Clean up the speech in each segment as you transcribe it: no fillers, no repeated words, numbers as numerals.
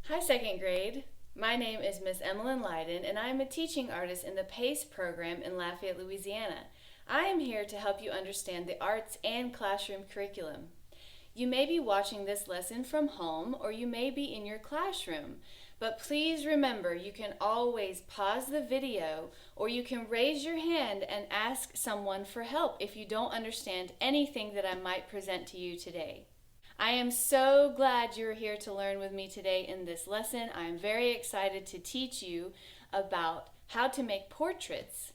Hi, second grade. My name is Miss Emolyn Liden, and I am a teaching artist in the PACE program in Lafayette, Louisiana. I am here to help you understand the arts and classroom curriculum. You may be watching this lesson from home, or you may be in your classroom. But please remember, you can always pause the video, or you can raise your hand and ask someone for help if you don't understand anything that I might present to you today. I am so glad you're here to learn with me today in this lesson. I am very excited to teach you about how to make portraits.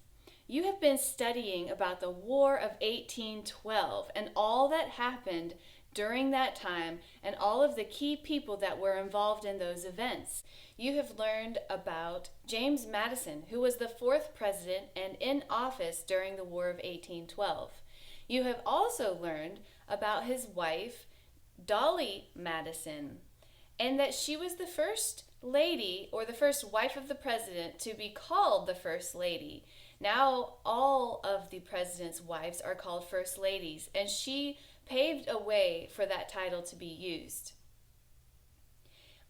You have been studying about the War of 1812 and all that happened during that time and all of the key people that were involved in those events. You have learned about James Madison, who was the fourth president and in office during the War of 1812. You have also learned about his wife, Dolley Madison, and that she was the first lady or the first wife of the president to be called the first lady. Now all of the president's wives are called first ladies, and she paved a way for that title to be used.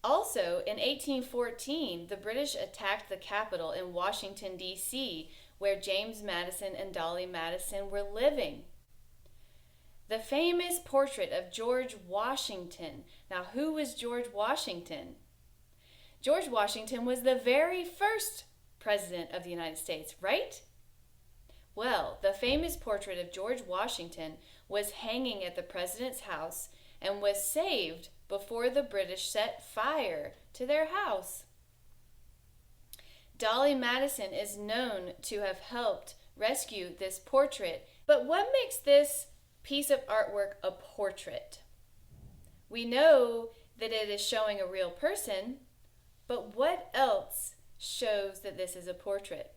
Also, in 1814, the British attacked the Capitol in Washington, D.C., where James Madison and Dolley Madison were living. The famous portrait of George Washington. Now, who was George Washington? George Washington was the very first president of the United States, right? Well, the famous portrait of George Washington was hanging at the president's house and was saved before the British set fire to their house. Dolley Madison is known to have helped rescue this portrait. But what makes this piece of artwork a portrait? We know that it is showing a real person, but what else shows that this is a portrait?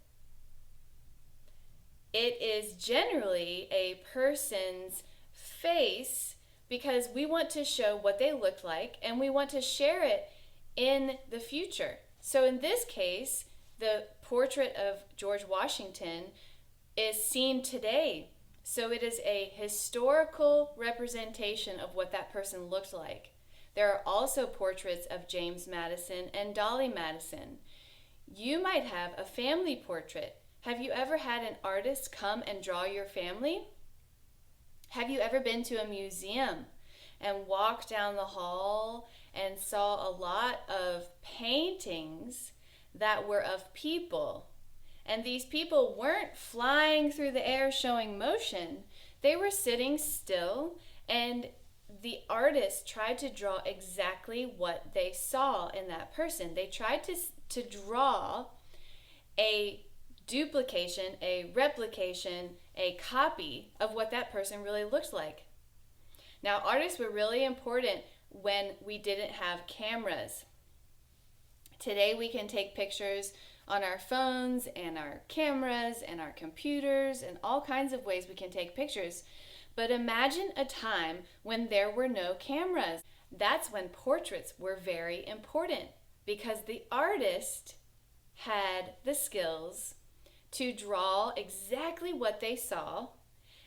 It is generally a person's face because we want to show what they look like and we want to share it in the future. So in this case, the portrait of George Washington is seen today. So it is a historical representation of what that person looked like. There are also portraits of James Madison and Dolley Madison. You might have a family portrait. Have you ever had an artist come and draw your family? Have you ever been to a museum and walked down the hall and saw a lot of paintings that were of people? And these people weren't flying through the air showing motion. They were sitting still, and the artist tried to draw exactly what they saw in that person. They tried to draw a duplication, a replication, a copy of what that person really looked like. Now, artists were really important when we didn't have cameras. Today we can take pictures on our phones and our cameras and our computers and all kinds of ways we can take pictures. But imagine a time when there were no cameras. That's when portraits were very important because the artist had the skills to draw exactly what they saw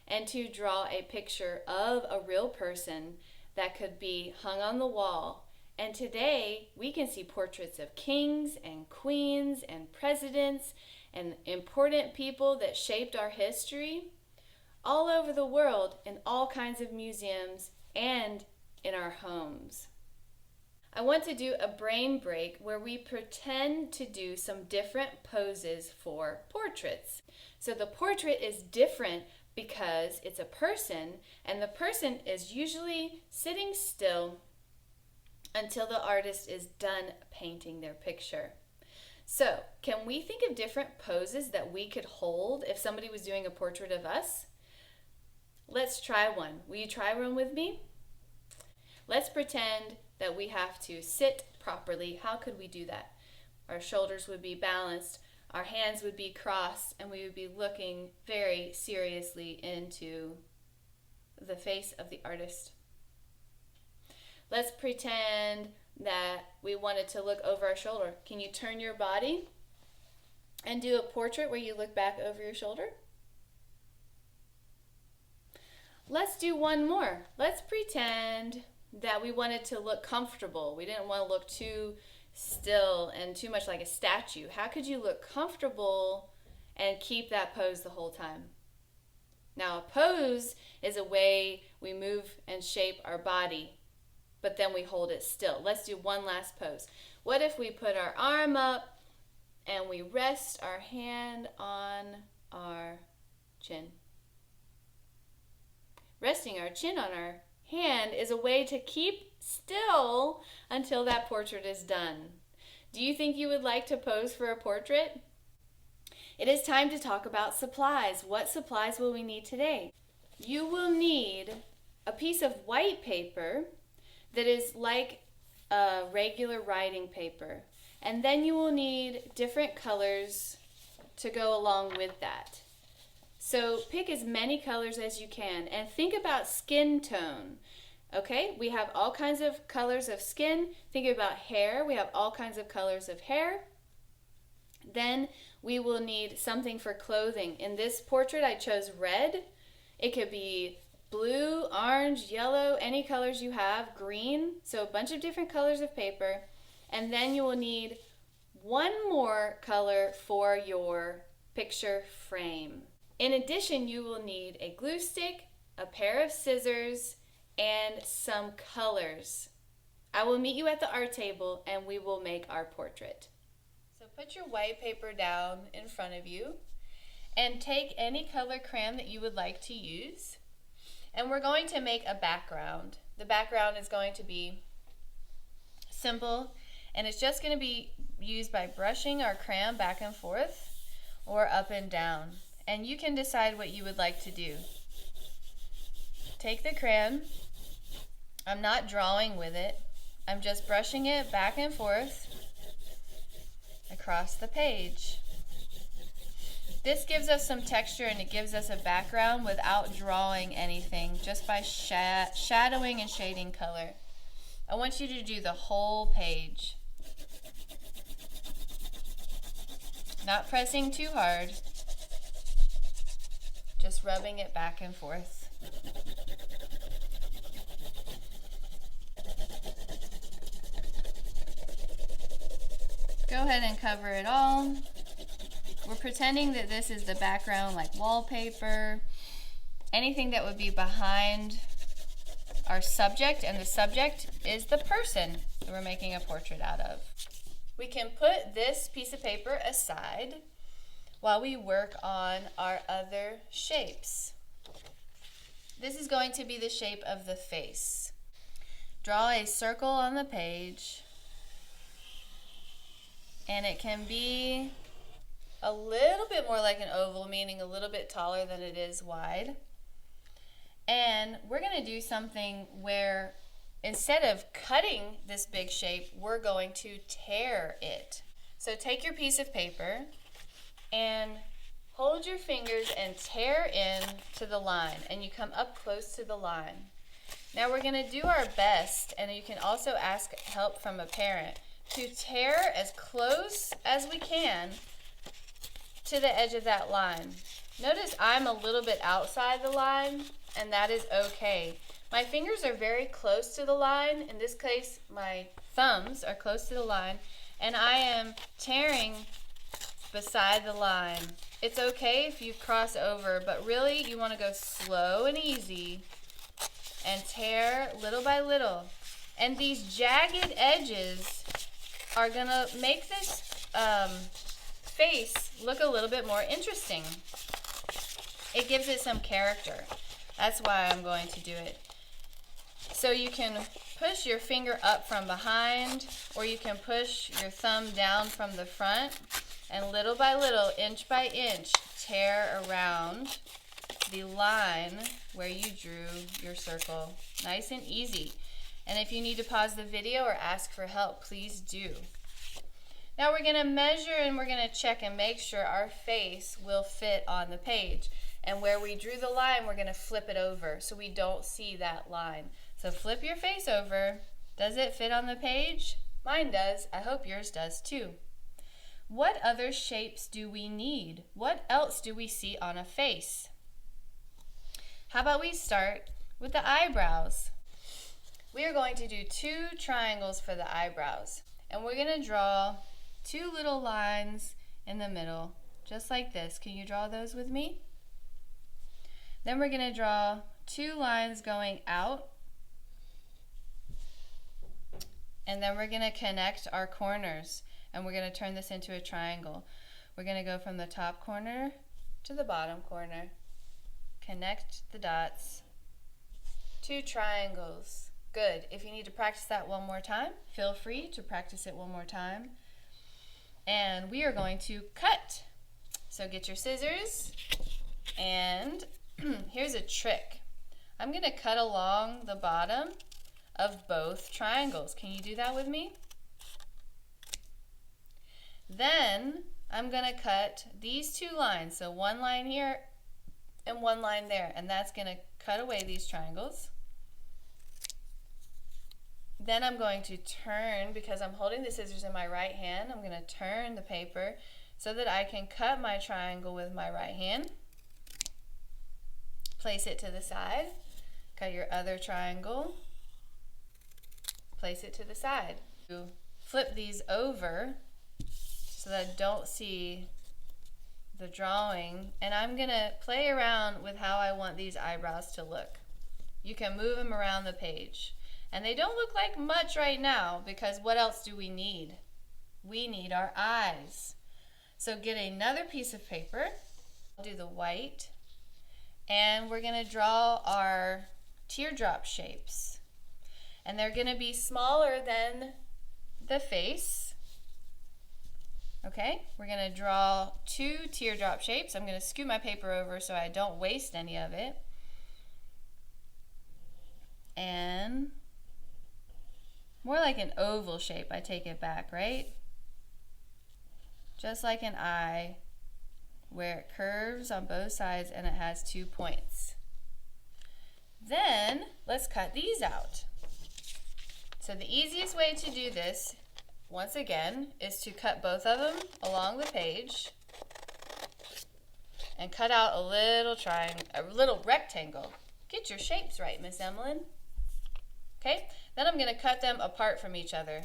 and to draw a picture of a real person that could be hung on the wall. And today, we can see portraits of kings and queens and presidents and important people that shaped our history all over the world in all kinds of museums and in our homes. I want to do a brain break where we pretend to do some different poses for portraits. So the portrait is different because it's a person, and the person is usually sitting still until the artist is done painting their picture. So, can we think of different poses that we could hold if somebody was doing a portrait of us? Let's try one. Will you try one with me? Let's pretend that we have to sit properly. How could we do that? Our shoulders would be balanced, our hands would be crossed, and we would be looking very seriously into the face of the artist. Let's pretend that we wanted to look over our shoulder. Can you turn your body and do a portrait where you look back over your shoulder? Let's do one more. Let's pretend that we wanted to look comfortable. We didn't want to look too still and too much like a statue? How could you look comfortable and keep that pose the whole time? Now, a pose is a way we move and shape our body, but then we hold it still. Let's do one last pose. What if we put our arm up and we rest our hand on our chin? Resting our chin on our hand is a way to keep still until that portrait is done. Do you think you would like to pose for a portrait? It is time to talk about supplies. What supplies will we need today? You will need a piece of white paper that is like a regular writing paper. And then you will need different colors to go along with that. So pick as many colors as you can and think about skin tone. Okay, we have all kinds of colors of skin. Think about hair. We have all kinds of colors of hair. Then we will need something for clothing. In this portrait, I chose red. It could be blue, orange, yellow, any colors you have, green. So a bunch of different colors of paper. And then you will need one more color for your picture frame. In addition, you will need a glue stick, a pair of scissors, and some colors. I will meet you at the art table and we will make our portrait. So put your white paper down in front of you and take any color crayon that you would like to use. And we're going to make a background. The background is going to be simple and it's just going to be used by brushing our crayon back and forth or up and down. And you can decide what you would like to do. Take the crayon. I'm not drawing with it. I'm just brushing it back and forth across the page. This gives us some texture and it gives us a background without drawing anything, just by shadowing and shading color. I want you to do the whole page. Not pressing too hard, just rubbing it back and forth. Go ahead and cover it all. We're pretending that this is the background, like wallpaper, anything that would be behind our subject, and the subject is the person that we're making a portrait out of. We can put this piece of paper aside while we work on our other shapes. This is going to be the shape of the face. Draw a circle on the page, and it can be a little bit more like an oval, meaning a little bit taller than it is wide. And we're going to do something where instead of cutting this big shape, we're going to tear it. So take your piece of paper and hold your fingers and tear in to the line, and you come up close to the line. Now we're going to do our best, and you can also ask help from a parent, to tear as close as we can to the edge of that line. Notice I'm a little bit outside the line, and that is okay. My fingers are very close to the line. In this case, my thumbs are close to the line, and I am tearing beside the line. It's okay if you cross over, but really you want to go slow and easy and tear little by little. And these jagged edges are going to make this face look a little bit more interesting. It gives it some character. That's why I'm going to do it. So you can push your finger up from behind, or you can push your thumb down from the front, and little by little, inch by inch, tear around the line where you drew your circle. Nice and easy. And if you need to pause the video or ask for help, please do. Now we're going to measure and we're going to check and make sure our face will fit on the page. And where we drew the line, we're going to flip it over so we don't see that line. So flip your face over. Does it fit on the page? Mine does. I hope yours does too. What other shapes do we need? What else do we see on a face? How about we start with the eyebrows? We are going to do 2 triangles for the eyebrows. And we're going to draw two little lines in the middle, just like this. Can you draw those with me? Then we're going to draw two lines going out, and then we're going to connect our corners, and we're going to turn this into a triangle. We're going to go from the top corner to the bottom corner, connect the dots, two triangles. Good. If you need to practice that one more time, feel free to practice it one more time. And we are going to cut. So get your scissors, and here's a trick. I'm going to cut along the bottom of both triangles. Can you do that with me? Then I'm going to cut these two lines. So one line here and one line there, and that's going to cut away these triangles. Then I'm going to turn, because I'm holding the scissors in my right hand, I'm going to turn the paper so that I can cut my triangle with my right hand. Place it to the side. Cut your other triangle. Place it to the side. Flip these over so that I don't see the drawing, and I'm going to play around with how I want these eyebrows to look. You can move them around the page. And they don't look like much right now, because what else do we need? We need our eyes. So get another piece of paper. I'll do the white. And we're going to draw our teardrop shapes. And they're going to be smaller than the face. Okay, we're going to draw two teardrop shapes. I'm going to scoot my paper over so I don't waste any of it. And more like an oval shape, I take it back, right? Just like an eye, where it curves on both sides and it has 2 points. Then let's cut these out. So the easiest way to do this, once again, is to cut both of them along the page and cut out a little triangle, a little rectangle. Get your shapes right, Miss Emolyn. Okay, then I'm going to cut them apart from each other.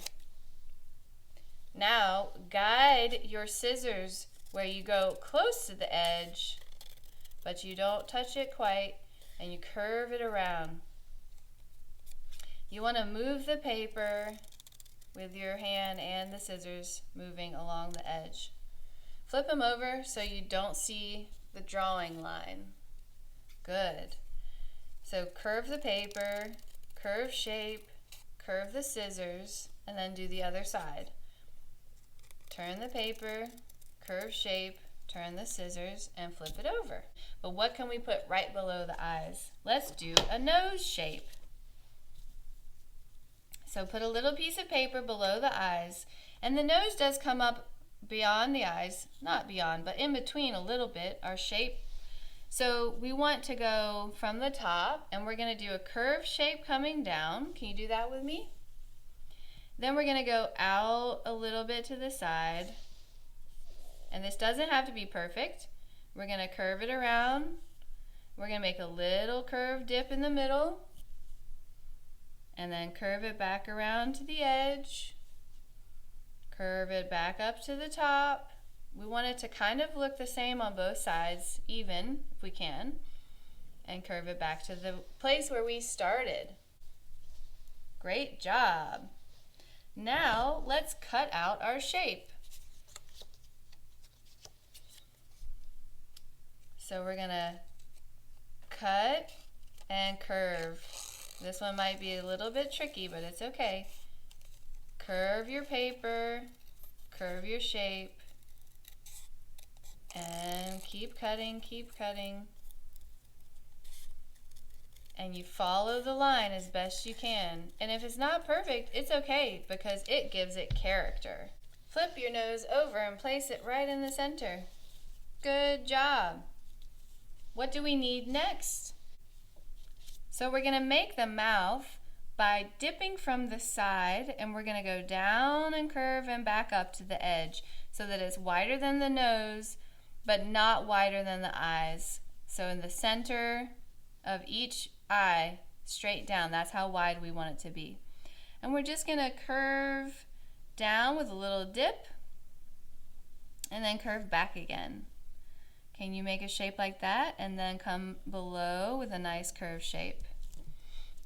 Now, guide your scissors where you go close to the edge, but you don't touch it quite, and you curve it around. You want to move the paper with your hand and the scissors moving along the edge. Flip them over so you don't see the drawing line. Good. So curve the paper, curve shape, curve the scissors, and then do the other side. Turn the paper, curve shape, turn the scissors, and flip it over. But what can we put right below the eyes? Let's do a nose shape. So put a little piece of paper below the eyes, and the nose does come up beyond the eyes, not beyond, but in between a little bit, our shape. So we want to go from the top, and we're going to do a curved shape coming down. Can you do that with me? Then we're going to go out a little bit to the side, and this doesn't have to be perfect. We're going to curve it around. We're going to make a little curved dip in the middle, and then curve it back around to the edge, curve it back up to the top. We want it to kind of look the same on both sides, even if we can, and curve it back to the place where we started. Great job. Now let's cut out our shape. So we're gonna cut and curve. This one might be a little bit tricky, but it's okay. Curve your paper, curve your shape, and keep cutting, keep cutting. And you follow the line as best you can. And if it's not perfect, it's okay, because it gives it character. Flip your nose over and place it right in the center. Good job. What do we need next? So we're going to make the mouth by dipping from the side, and we're going to go down and curve and back up to the edge so that it's wider than the nose, but not wider than the eyes. So in the center of each eye, straight down, that's how wide we want it to be. And we're just going to curve down with a little dip, and then curve back again. Can you make a shape like that and then come below with a nice curved shape?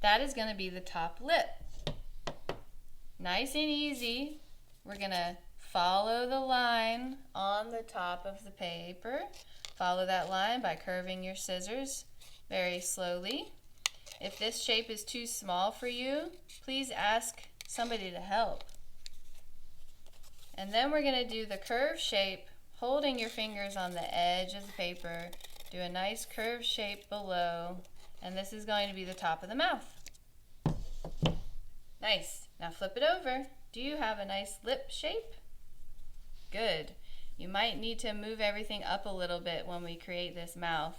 That is going to be the top lip. Nice and easy. We're going to follow the line on the top of the paper. Follow that line by curving your scissors very slowly. If this shape is too small for you, please ask somebody to help. And then we're going to do the curved shape, holding your fingers on the edge of the paper. Do a nice curved shape below, and this is going to be the top of the mouth. Nice. Now flip it over. Do you have a nice lip shape? Good. You might need to move everything up a little bit when we create this mouth,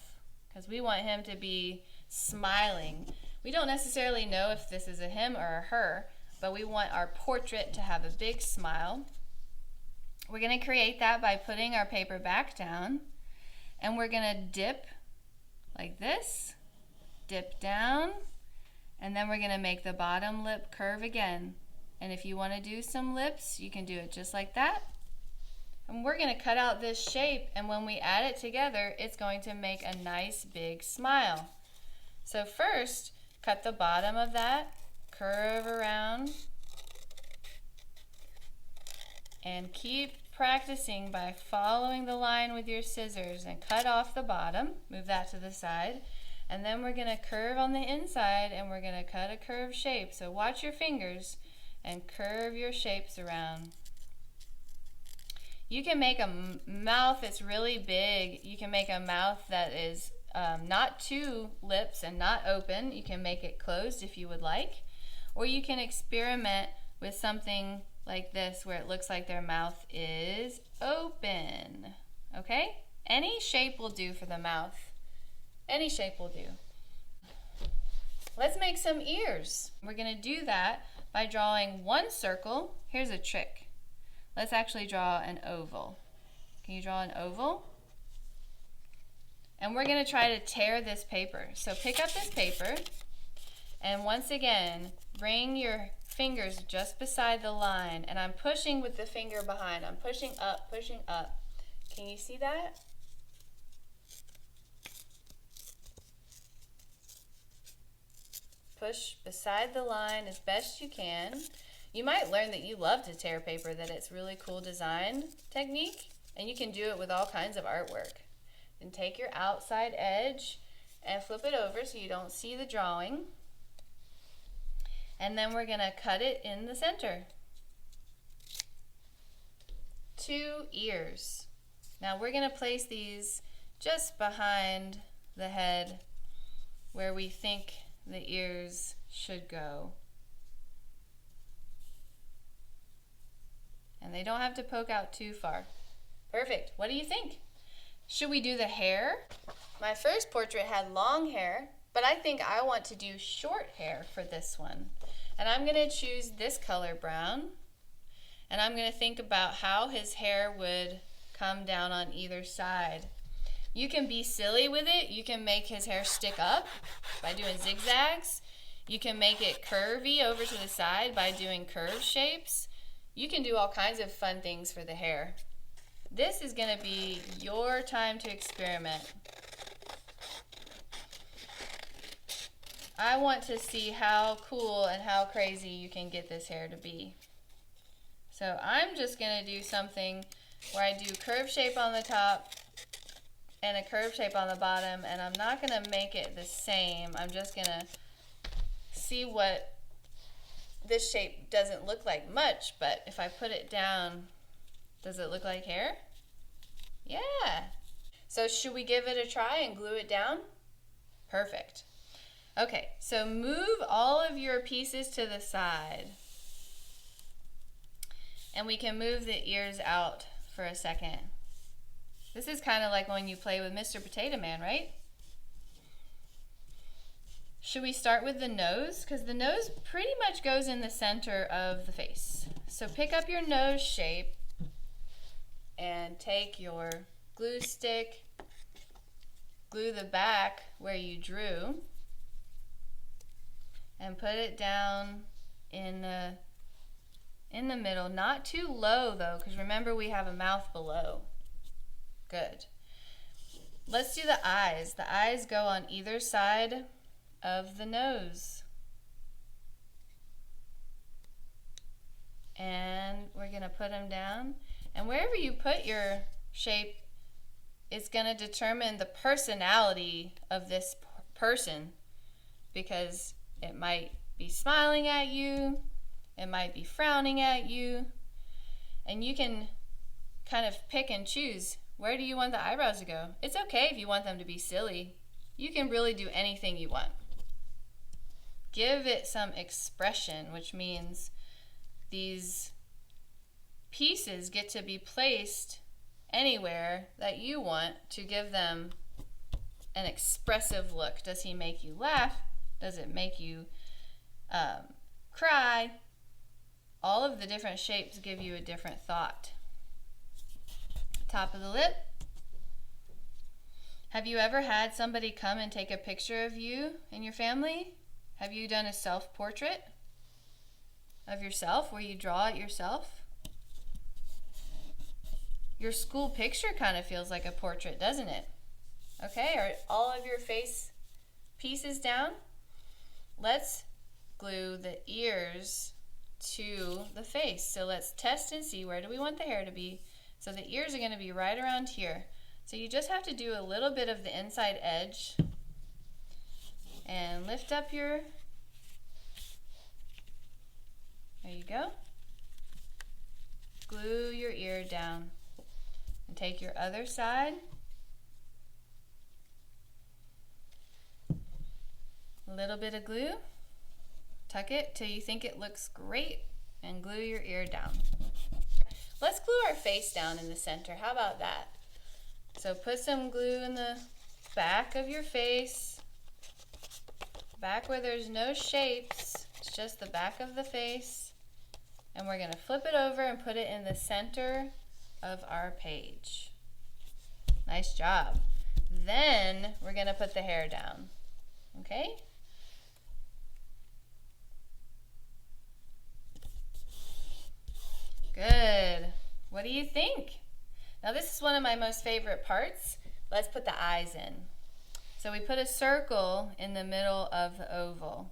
because we want him to be smiling. We don't necessarily know if this is a him or a her, but we want our portrait to have a big smile. We're going to create that by putting our paper back down, and we're going to dip like this, dip down, and then we're going to make the bottom lip curve again. And if you want to do some lips, you can do it just like that. And we're going to cut out this shape, and when we add it together, it's going to make a nice big smile. So first, cut the bottom of that, curve around, and keep practicing by following the line with your scissors and cut off the bottom, move that to the side, and then we're going to curve on the inside and we're going to cut a curved shape. So watch your fingers and curve your shapes around. You can make a mouth that's really big. You can make a mouth that is not two lips and not open. You can make it closed if you would like, or you can experiment with something like this where it looks like their mouth is open. Okay? Any shape will do for the mouth. Any shape will do. Let's make some ears. We're going to do that by drawing one circle. Here's a trick. Let's actually draw an oval. Can you draw an oval? And we're going to try to tear this paper. So pick up this paper, and once again, bring your fingers just beside the line, and I'm pushing with the finger behind. I'm pushing up, pushing up. Can you see that? Push beside the line as best you can. You might learn that you love to tear paper, that it's really cool design technique, and you can do it with all kinds of artwork. And take your outside edge and flip it over so you don't see the drawing. And then we're going to cut it in the center. 2 ears. Now we're going to place these just behind the head where we think the ears should go. And they don't have to poke out too far. Perfect. What do you think? Should we do the hair? My first portrait had long hair, but I think I want to do short hair for this one. And I'm going to choose this color brown, and I'm going to think about how his hair would come down on either side. You can be silly with it. You can make his hair stick up by doing zigzags. You can make it curvy over to the side by doing curve shapes. You can do all kinds of fun things for the hair. This is going to be your time to experiment. I want to see how cool and how crazy you can get this hair to be. So I'm just going to do something where I do curve shape on the top and a curve shape on the bottom, and I'm not going to make it the same. I'm just going to see what this shape doesn't look like much, but if I put it down, does it look like hair? Yeah. So should we give it a try and glue it down? Perfect. Okay, so move all of your pieces to the side. And we can move the ears out for a second. This is kind of like when you play with Mr. Potato Man, right? Should we start with the nose? Because the nose pretty much goes in the center of the face. So pick up your nose shape and take your glue stick, glue the back where you drew, and put it down in the in the middle, not too low though, because remember we have a mouth below. Good. Let's do the eyes. The eyes go on either side of the nose. And we're going to put them down. And wherever you put your shape is going to determine the personality of this person, because it might be smiling at you, it might be frowning at you, and you can kind of pick and choose. Where do you want the eyebrows to go? It's okay if you want them to be silly. You can really do anything you want. Give it some expression, which means these pieces get to be placed anywhere that you want to give them an expressive look. Does he make you laugh? Does it make you cry? All of the different shapes give you a different thought. Top of the lip. Have you ever had somebody come and take a picture of you and your family? Have you done a self-portrait of yourself where you draw it yourself? Your school picture kind of feels like a portrait, doesn't it? Okay, are all of your face pieces down? Let's glue the ears to the face. So let's test and see, where do we want the hair to be? So the ears are going to be right around here. So you just have to do a little bit of the inside edge and lift up your, there you go. Glue your ear down and take your other side. A little bit of glue. Tuck it till you think it looks great and glue your ear down. Let's glue our face down in the center. How about that? So put some glue in the back of your face, back where there's no shapes, it's just the back of the face, and we're going to flip it over and put it in the center of our page. Nice job. Then we're going to put the hair down. Okay? Good. What do you think? Now this is one of my most favorite parts. Let's put the eyes in. So we put a circle in the middle of the oval.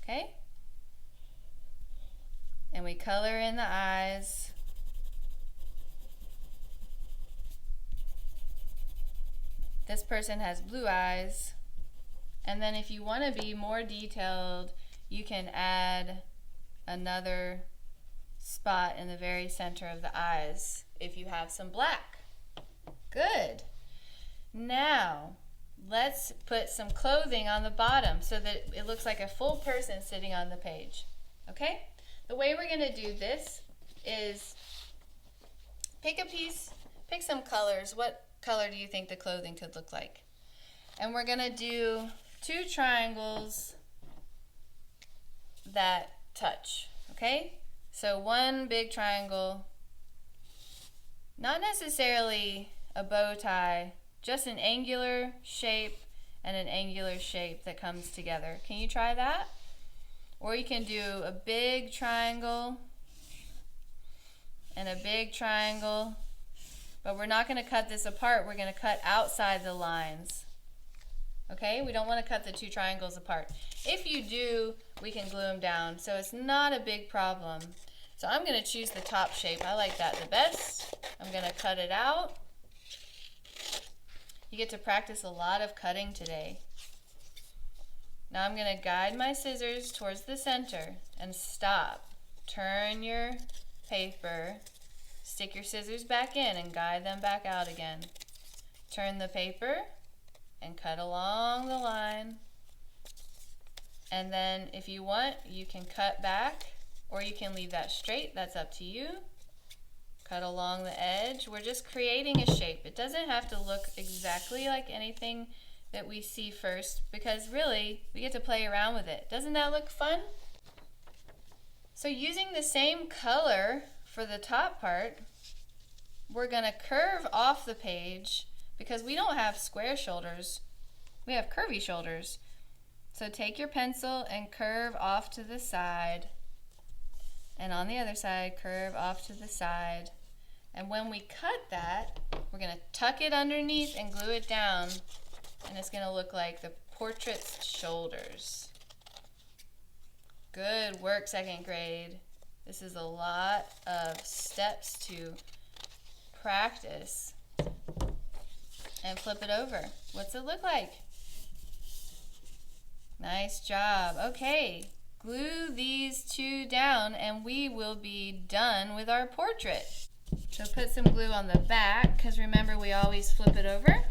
Okay? And we color in the eyes. This person has blue eyes. And then if you want to be more detailed, you can add another spot in the very center of the eyes if you have some black. Good. Now let's put some clothing on the bottom so that it looks like a full person sitting on the page. Okay? The way we're going to do this is pick a piece, pick some colors. What color do you think the clothing could look like? And we're going to do 2 triangles that touch. Okay? So one big triangle, not necessarily a bow tie, just an angular shape and an angular shape that comes together. Can you try that? Or you can do a big triangle and a big triangle, but we're not going to cut this apart. We're going to cut outside the lines. Okay, we don't want to cut the 2 triangles apart. If you do, we can glue them down, so it's not a big problem. So I'm going to choose the top shape. I like that the best. I'm going to cut it out. You get to practice a lot of cutting today. Now I'm going to guide my scissors towards the center and stop. Turn your paper, stick your scissors back in and guide them back out again. Turn the paper and cut along the line. And then if you want, you can cut back or you can leave that straight. That's up to you. Cut along the edge. We're just creating a shape. It doesn't have to look exactly like anything that we see first, because really we get to play around with it. Doesn't that look fun? So using the same color for the top part, we're going to curve off the page because we don't have square shoulders. We have curvy shoulders. So take your pencil and curve off to the side. And on the other side, curve off to the side. And when we cut that, we're going to tuck it underneath and glue it down. And it's going to look like the portrait's shoulders. Good work, second grade. This is a lot of steps to practice. And flip it over. What's it look like? Nice job. Okay, glue these two down and we will be done with our portrait. So put some glue on the back, because remember we always flip it over.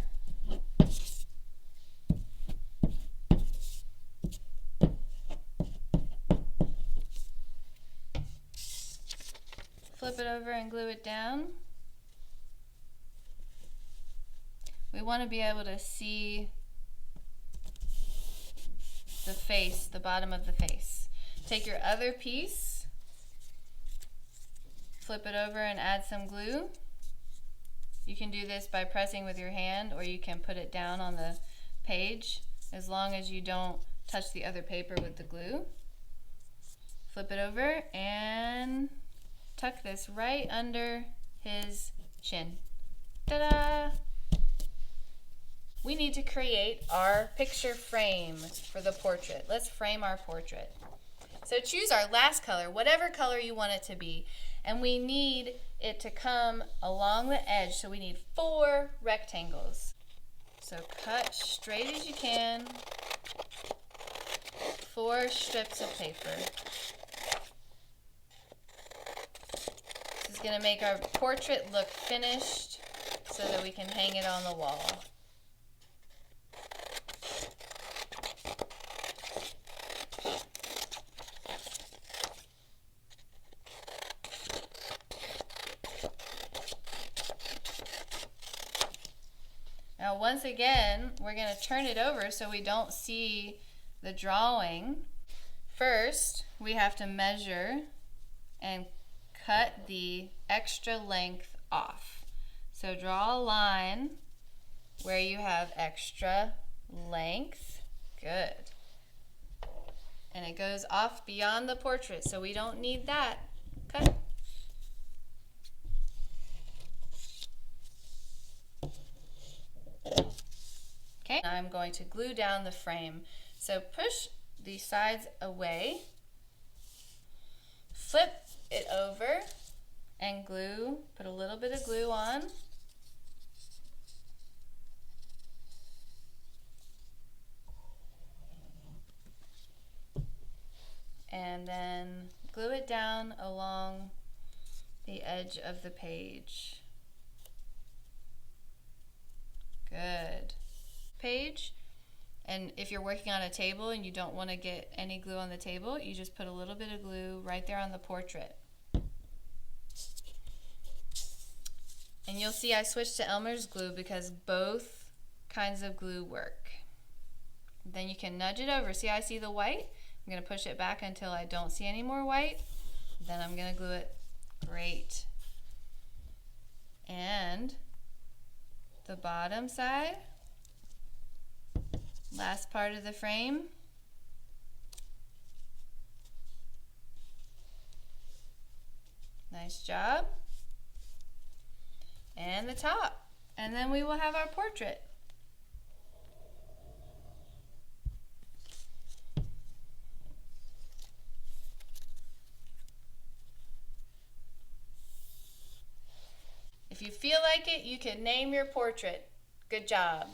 Flip it over and glue it down. We want to be able to see the face, the bottom of the face. Take your other piece, flip it over and add some glue. You can do this by pressing with your hand, or you can put it down on the page, as long as you don't touch the other paper with the glue. Flip it over and tuck this right under his chin. Ta-da! We need to create our picture frame for the portrait. Let's frame our portrait. So choose our last color, whatever color you want it to be. And we need it to come along the edge, so we need 4 rectangles. So cut straight as you can, 4 strips of paper. This is going to make our portrait look finished so that we can hang it on the wall. Now once again, we're going to turn it over so we don't see the drawing. First, we have to measure and cut the extra length off. So draw a line where you have extra length. Good. And it goes off beyond the portrait, so we don't need that. Cut. Okay, now I'm going to glue down the frame. So push the sides away, flip it over, and glue. Put a little bit of glue on. And then glue it down along the edge of the page. Good. Page, and if you're working on a table and you don't want to get any glue on the table, you just put a little bit of glue right there on the portrait. And you'll see I switched to Elmer's glue because both kinds of glue work. Then you can nudge it over. See, I see the white. I'm going to push it back until I don't see any more white. Then I'm going to glue it. Great. And the bottom side. Last part of the frame. Nice job. And the top. And then we will have our portrait. If you feel like it, you can name your portrait. Good job.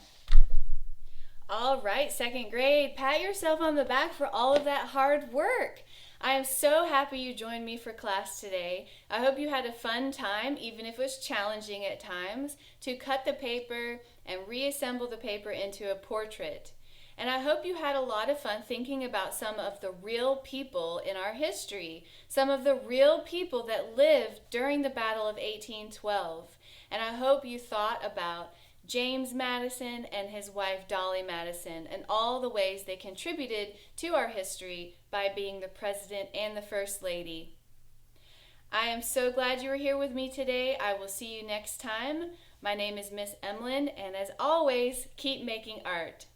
All right, second grade, pat yourself on the back for all of that hard work. I am so happy you joined me for class today. I hope you had a fun time, even if it was challenging at times, to cut the paper and reassemble the paper into a portrait. And I hope you had a lot of fun thinking about some of the real people in our history, some of the real people that lived during the Battle of 1812. And I hope you thought about James Madison and his wife Dolley Madison and all the ways they contributed to our history by being the president and the first lady. I am so glad you were here with me today. I will see you next time. My name is Miss Emolyn, and as always, keep making art.